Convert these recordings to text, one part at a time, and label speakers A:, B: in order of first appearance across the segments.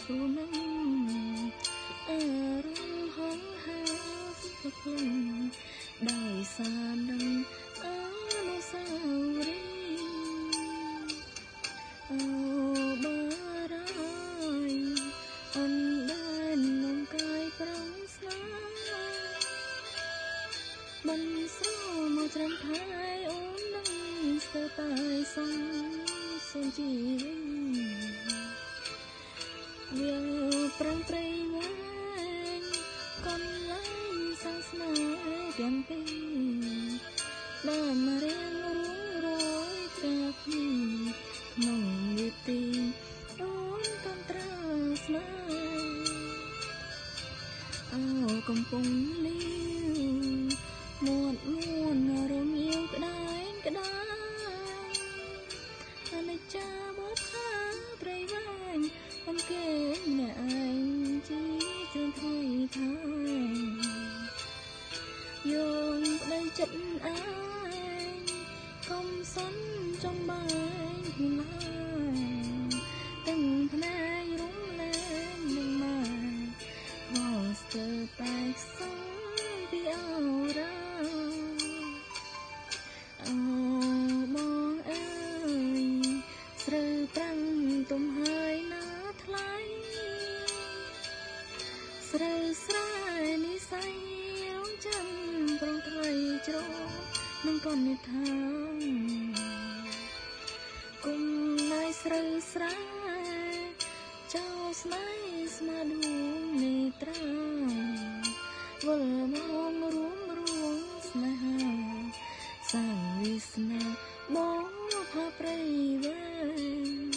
A: គ្រូនឹងអារម្មណ៍ហងហាស្ទភ្លឹងដោយសារនឹងអនុស្សាវរីយ៍អូបារាយអនដែននំកាយប្រងស្នាមិនស្រមកច្រាំថែអូននឹងស្ទើរតែសងសូមជីវិតវាប្រឹងប្រែងវែងកុំលែងសាសនាទាំងពីរបានរៀងរួងរយកាគ្នាក្នុងនីតិអូនកំត្រាស្នេហ៍អោកំពុងលីវមួតមួនរំងាវក្តែងក្តាយអនិច្ចាបបខាព្រៃវែងអំគេម្នាក់ឯងជីជឿនថ្ងៃខែយោងប្តីចិត្តឯងកុំសន់ចង់បែងគ្នាទាំងភ្នែករំលែងនឹងម៉ែមកស្ទើរតែខ្សឹងពីអរ៉ាអូបងអើយស្រូវប្រាំងទុំហើយណាថ្លៃស្រូវស្រែនិស័យរងចាំប្រងថ្លៃច្រកនឹងកូននិថាគុំណៃស្រូវស្រែចោលស្នេហ៍ស្មាដួងនេត្រាវល់មករួមរួមស្នេហាសាងវាសនាបងផាព្រៃវែង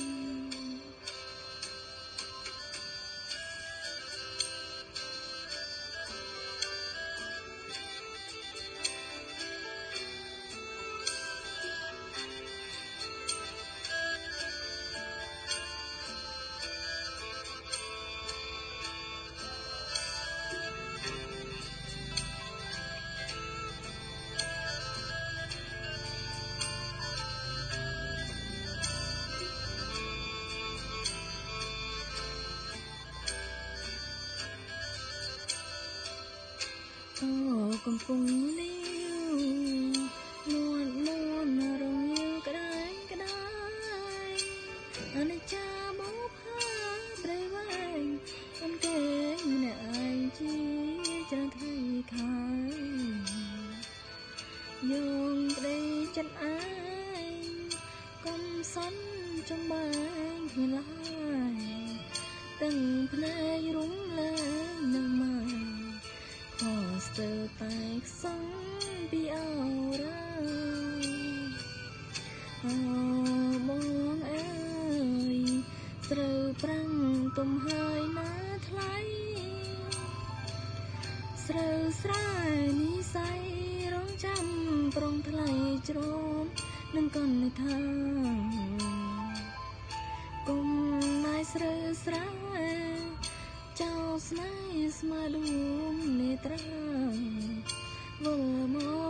A: អូកំពុងលីវមួនមួនរងងាវក្តែងក្តាយអនិច្ចាបបខាព្រៃវែងអំគេម្នាក់ឯងជាច្រើនថ្ងៃខែយោងក្តីចិត្តឯងកុំសន់ចង់បែងគ្នាឡើយទាំងភ្នែករំលែងនឹងម៉ែខស្ទើរតែខ្សឹងពីអរ៉ាអូបងអើយស្រូវប្រាំងទុំហើយណាថ្លៃស្រូវស្រែនិស័យរងចាំប្រងថ្លៃច្រមនឹងកូននិថាគុំណៃស្រូវស្រែចោលស្នេហ៍ស្មាដួងនេត្រាវល់មក